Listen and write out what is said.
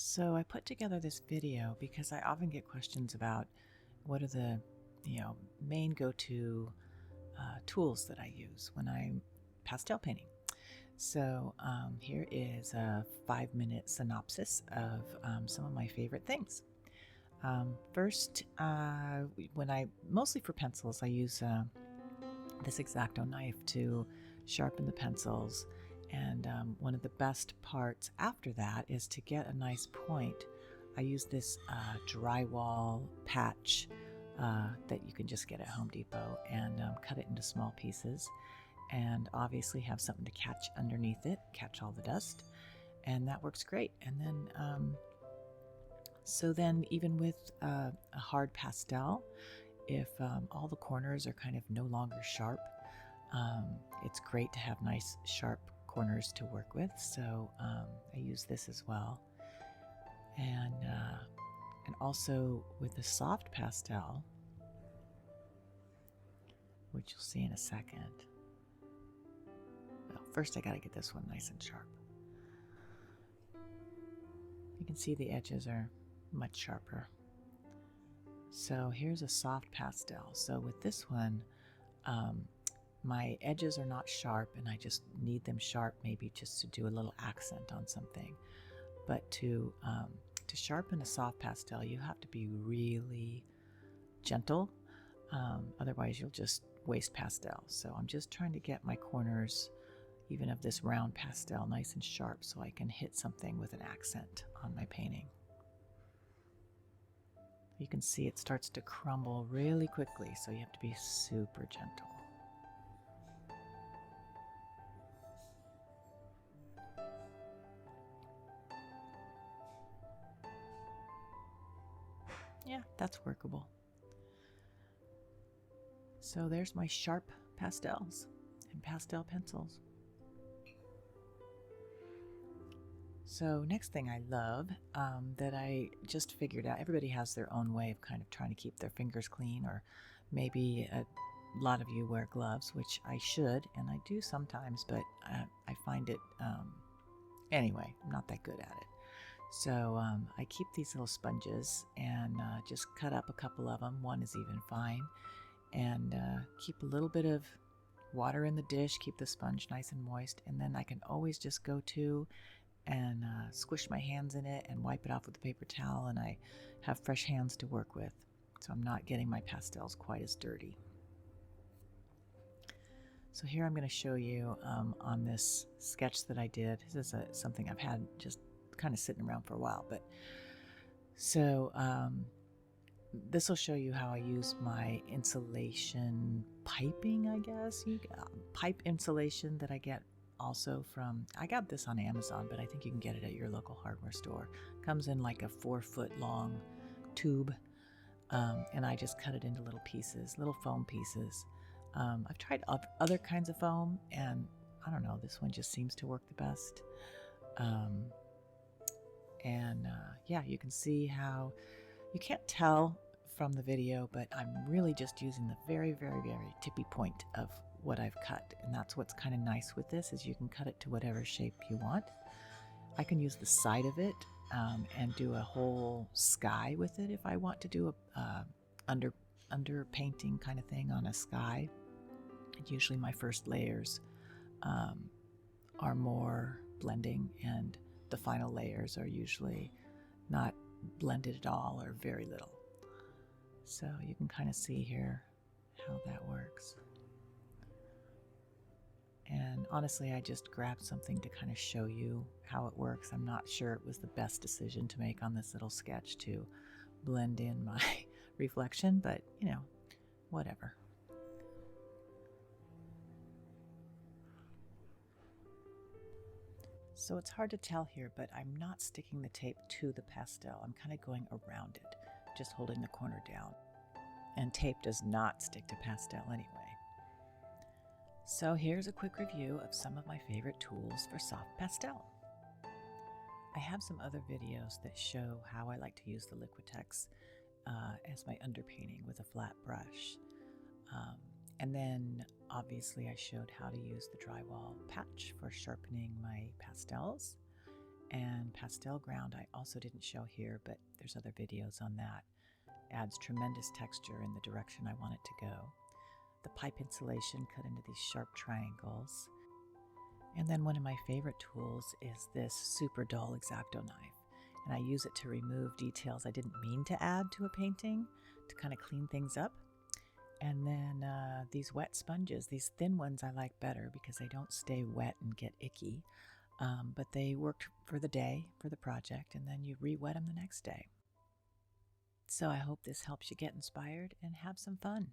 So I put together this video because I often get questions about what are the main go-to tools that I use when I'm pastel painting. So here is a 5-minute synopsis of some of my favorite things. First, when I mostly for pencils, I use this X-Acto knife to sharpen the pencils. And one of the best parts after that is to get a nice point. I use this drywall patch that you can just get at Home Depot and cut it into small pieces, and obviously have something to catch underneath it, catch all the dust, and that works great. And then so then even with a hard pastel, if all the corners are kind of no longer sharp, it's great to have nice sharp corners to work with. So I use this as well. And also with the soft pastel, which you'll see in a second. Well, first I got to get this one nice and sharp. You can see the edges are much sharper. So here's a soft pastel. So with this one, my edges are not sharp and I just need them sharp, maybe just to do a little accent on something. But to sharpen a soft pastel, you have to be really gentle. Otherwise you'll just waste pastel. So I'm just trying to get my corners, even of this round pastel, nice and sharp so I can hit something with an accent on my painting. You can see it starts to crumble really quickly, so you have to be super gentle. Yeah, that's workable. So there's my sharp pastels and pastel pencils. So next thing I love that I just figured out, everybody has their own way of kind of trying to keep their fingers clean, or maybe a lot of you wear gloves, which I should, and I do sometimes, but I find it, anyway, I'm not that good at it. So I keep these little sponges and just cut up a couple of them. One is even fine. And keep a little bit of water in the dish, keep the sponge nice and moist, and then I can always just go to and squish my hands in it and wipe it off with a paper towel, and I have fresh hands to work with. So I'm not getting my pastels quite as dirty. So here I'm going to show you on this sketch that I did. This is something I've had just kind of sitting around for a while, but so this will show you how I use my insulation piping, I guess. Pipe insulation that I get also from, I got this on Amazon, but I think you can get it at your local hardware store. Comes in like a 4-foot long tube, and I just cut it into little pieces, little foam pieces. I've tried other kinds of foam, and I don't know, this one just seems to work the best. Yeah, you can see how, you can't tell from the video, but I'm really just using the very, very, very tippy point of what I've cut. And that's what's kind of nice with this, is you can cut it to whatever shape you want. I can use the side of it and do a whole sky with it if I want to do a under painting kind of thing on a sky. And usually my first layers are more blending, and the final layers are usually not blended at all or very little. So you can kind of see here how that works. And honestly, I just grabbed something to kind of show you how it works. I'm not sure it was the best decision to make on this little sketch to blend in my reflection, but you know, whatever. So it's hard to tell here, but I'm not sticking the tape to the pastel. I'm kind of going around it, just holding the corner down. And tape does not stick to pastel anyway. So here's a quick review of some of my favorite tools for soft pastel. I have some other videos that show how I like to use the Liquitex as my underpainting with a flat brush. And then obviously I showed how to use the drywall patch for sharpening my pastels. And pastel ground I also didn't show here, but there's other videos on that. Adds tremendous texture in the direction I want it to go. The pipe insulation cut into these sharp triangles. And then one of my favorite tools is this super dull X-Acto knife. And I use it to remove details I didn't mean to add to a painting, to kind of clean things up. And then these wet sponges, these thin ones I like better because they don't stay wet and get icky. But they worked for the day, for the project, and then you re-wet them the next day. So I hope this helps you get inspired and have some fun.